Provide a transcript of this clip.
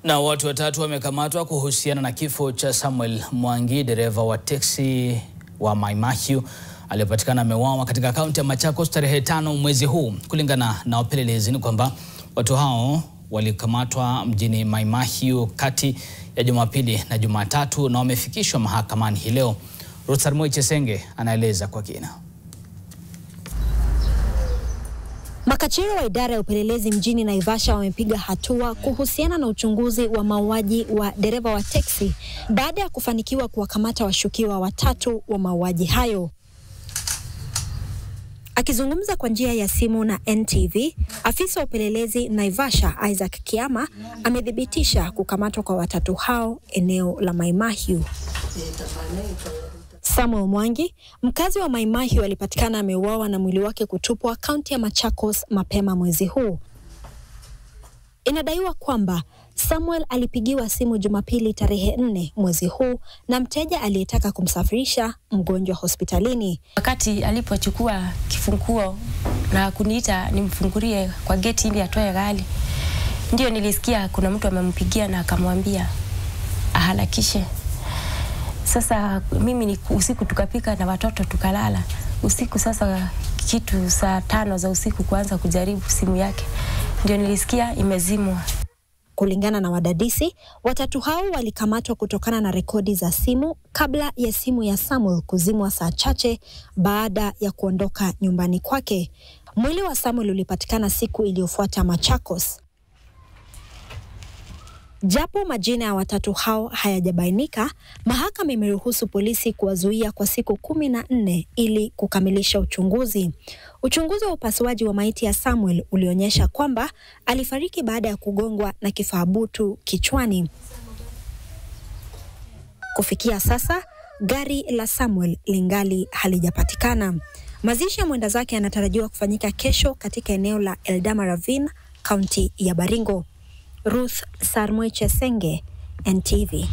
Na watu watatu wamekamatwa kuhusiana na kifo cha Samuel Mwangi, dereva wa teksi wa Mai Mahiu aliyepatikana ameuawa katika kaunti ya Machakos tarehe 5 mwezi huu. Kulingana na wapelelezi ni kwamba watu hao walikamatwa mjini Mai Mahiu kati ya Jumapili na Jumatatu na wamefikishwa mahakamani hii leo. Ruth Chesenge anaeleza kwa kina. Makachero wa idara ya upelelezi mjini Naivasha wamepiga hatua kuhusiana na uchunguzi wa mauaji wa dereva wa teksi baada ya kufanikiwa kuwakamata washukiwa watatu wa mauaji hayo. Akizungumza kwa njia ya simu na NTV, afisa wa upelelezi Naivasha Isaac Kiama amedhibitisha kukamatwa kwa watatu hao eneo la Mai Mahiu. Samuel Mwangi, mkazi wa Mai Mahiu, alipatikana ameuawa na mwili wake kutupwa kaunti ya Machakos mapema mwezi huu. Inadaiwa kwamba Samuel alipigiwa simu Jumapili tarehe 4 mwezi huu na mteja aliyetaka kumsafirisha mgonjwa hospitalini. Wakati alipochukua kifunguo na kuniita nimfungulie kwa geti ili atoe gari, ndio nilisikia kuna mtu amempigia na akamwambia aharakishe. Sasa mimi ni usiku tukapika na watoto tukalala. Usiku sasa kitu saa 5 za usiku kuanza kujaribu simu yake, ndio nilisikia imezimwa. Kulingana na wadadisi, watatu hao walikamatwa kutokana na rekodi za simu kabla ya simu ya Samuel kuzimwa saa chache baada ya kuondoka nyumbani kwake. Mwili wa Samuel ulipatikana siku iliyofuata Machakos. Japo majina ya watatu hao hayajabainika, mahakama imeruhusu polisi kuwazuia kwa siku 14 ili kukamilisha uchunguzi. Uchunguzi wa upasuaji wa maiti ya Samuel ulionyesha kwamba alifariki baada ya kugongwa na kifaa butu kichwani. Kufikia sasa, gari la Samuel lingali halijapatikana. Mazishi ya mwenda zake yanatarajiwa kufanyika kesho katika eneo la Eldama Ravine, kaunti ya Baringo. Ruth Chesenge, NTV.